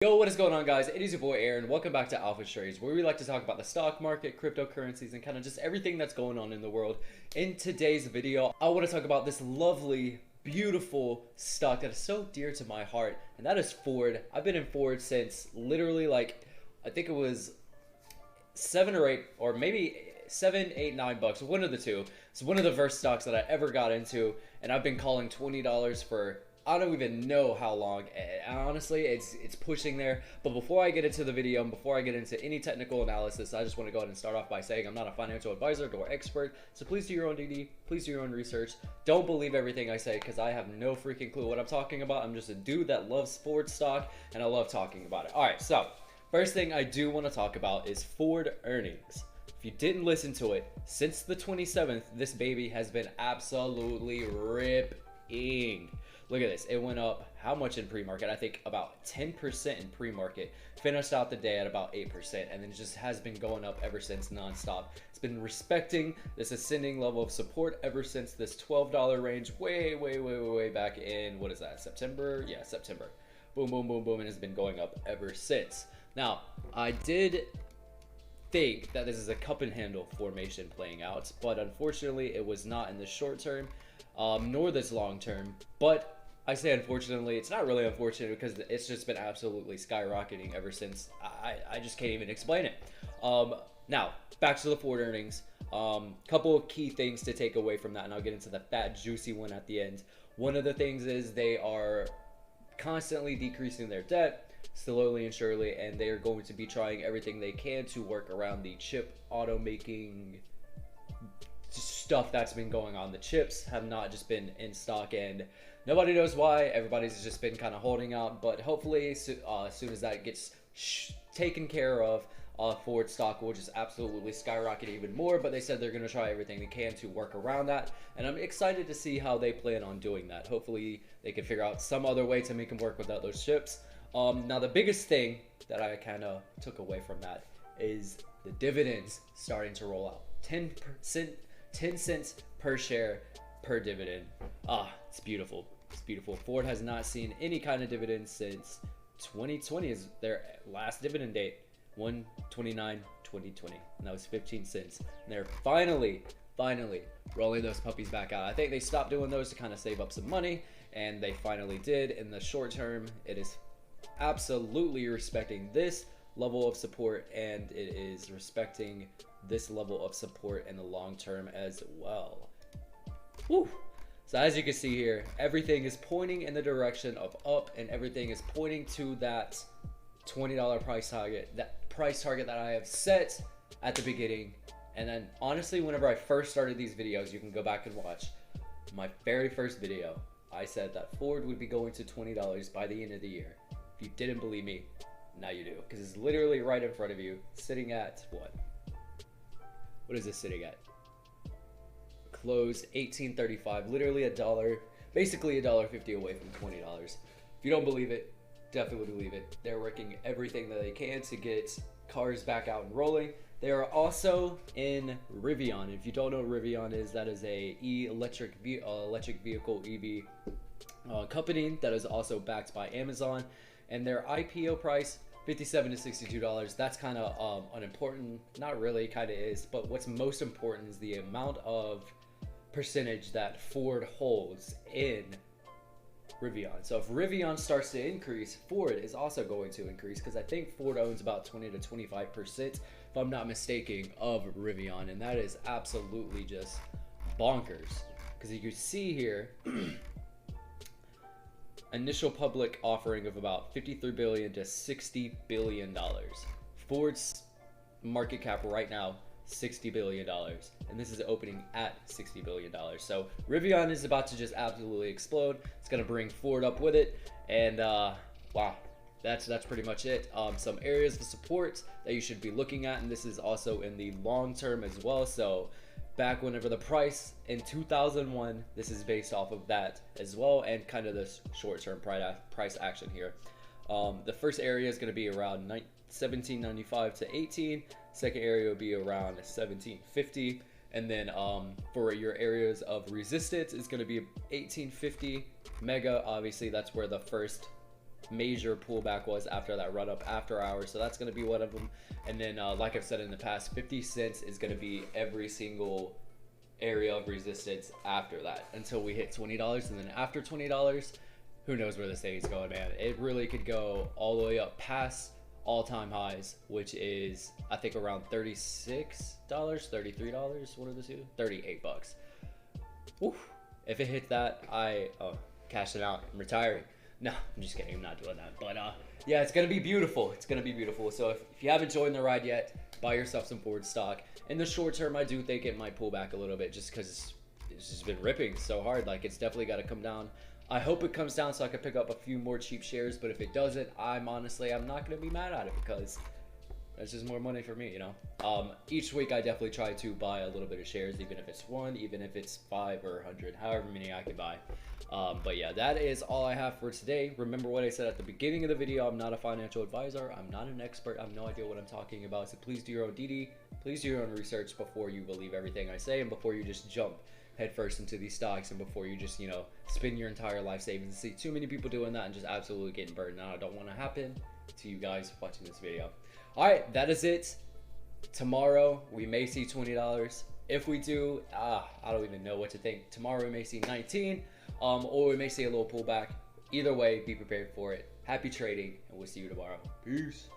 Yo, what is going on, guys? It is your boy Aaron. Welcome back to Alpha Trades, where we like to talk about the stock market, cryptocurrencies, and kind of just everything that's going on in the world. In today's video, I want to talk about this lovely, beautiful stock that is so dear to my heart, and that is Ford. I've been in Ford since literally, I think it was 7 or 8, or maybe 7, 8, $9, one of the two. It's one of the first stocks that I ever got into, and I've been calling $20 for I don't even know how long. Honestly, it's pushing there. But before I get into the video and before I get into any technical analysis, I just want to go ahead and start off by saying I'm not a financial advisor or expert. So please do your own DD. Please do your own research. Don't believe everything I say because I have no freaking clue what I'm talking about. I'm just a dude that loves Ford stock and I love talking about it. All right, so first thing I do want to talk about is Ford earnings. If you didn't listen to it, since the 27th, this baby has been absolutely ripping. Look at this. It went up how much in pre-market? I think about 10% in pre-market. Finished out the day at about 8%, and then just has been going up ever since nonstop. It's been respecting this ascending level of support ever since this $12 range way back in, what is that, September? Yeah, September. Boom, boom, boom, boom, and it's been going up ever since. Now, I did think that this is a cup and handle formation playing out, but unfortunately it was not in the short term, nor this long term. But I say unfortunately, it's not really unfortunate because it's just been absolutely skyrocketing ever since. I just can't even explain it. Now, back to the Ford earnings. Couple of key things to take away from that, and I'll get into the fat, juicy one at the end. One of the things is they are constantly decreasing their debt, slowly and surely, and they are going to be trying everything they can to work around the chip automaking stuff that's been going on. The chips have not just been in stock, and nobody knows why. Everybody's just been kind of holding out, but hopefully as soon as that gets taken care of, Ford stock will just absolutely skyrocket even more. But they said they're going to try everything they can to work around that, and I'm excited to see how they plan on doing that. Hopefully they can figure out some other way to make them work without those chips. Now the biggest thing that I kind of took away from that is the dividends starting to roll out. 10 cents per share per dividend. It's beautiful. It's beautiful. Ford has not seen any kind of dividend since 2020 is their last dividend date. 1/29/2020, and that was 15 cents. And they're finally rolling those puppies back out. I think they stopped doing those to kind of save up some money, and they finally did. In the short term, it is absolutely respecting this level of support, and it is respecting this level of support in the long term as well. Woo. So as you can see here, everything is pointing in the direction of up, and everything is pointing to that $20 price target, that I have set at the beginning. And then honestly, whenever I first started these videos, you can go back and watch my very first video, I said that Ford would be going to $20 by the end of the year. If you didn't believe me, now you do, because it's literally right in front of you, sitting at what is this sitting at? Closed 18.35, literally a dollar, basically $1.50 away from $20. If you don't believe it, definitely believe it. They're working everything that they can to get cars back out and rolling. They are also in Rivian. If you don't know what Rivian is, that is a electric vehicle EV company that is also backed by Amazon, and their IPO price $57 to $62. That's kind of unimportant. Not really, kind of is, but what's most important is the amount of percentage that Ford holds in Rivian. So if Rivian starts to increase, Ford is also going to increase, because I think Ford owns about 20 to 25%, if I'm not mistaken, of Rivian, and that is absolutely just bonkers. Because you can see here, initial public offering of about $53 billion to $60 billion. Ford's market cap right now, $60 billion, and this is opening at $60 billion. So Rivian is about to just absolutely explode. It's gonna bring Ford up with it, and wow, that's pretty much it. Some areas of support that you should be looking at, and this is also in the long term as well. So back whenever the price in 2001, this is based off of that as well, and kind of this short-term price action here. The first area is going to be around 17.95 to 18. Second area will be around 17.50, and then for your areas of resistance is going to be 18.50 mega. Obviously that's where the first major pullback was after that run up after hours. So that's going to be one of them. And then like I've said in the past, 50 cents is going to be every single area of resistance after that until we hit $20. And then after $20, who knows where this day is going, man. It really could go all the way up past all-time highs, which is I think around $36, $33. What are the two? 38 bucks. Oof. If it hits that, cash it out. I'm retiring. No, I'm just kidding. I'm not doing that. But yeah, it's gonna be beautiful. It's gonna be beautiful. So if you haven't joined the ride yet, buy yourself some Ford stock. In the short term, I do think it might pull back a little bit just because it's just been ripping so hard. Like, it's definitely got to come down. I hope it comes down so I can pick up a few more cheap shares. But if it doesn't, I'm not gonna be mad at it because that's just more money for me, you know. Each week I definitely try to buy a little bit of shares, even if it's 1, even if it's 5 or 100, however many I can buy. But yeah, that is all I have for today. Remember what I said at the beginning of the video. I'm not a financial advisor. I'm not an expert. I have no idea what I'm talking about. So please do your own DD. Please do your own research before you believe everything I say, and before you just jump headfirst into these stocks, and before you just, you know, spend your entire life savings. See too many people doing that and just absolutely getting burned. Now I don't want to happen to you guys watching this video. All right, that is it. Tomorrow we may see $20. If we do, I don't even know what to think. Tomorrow we may see 19, or we may see a little pullback. Either way, be prepared for it. Happy trading, and we'll see you tomorrow. Peace.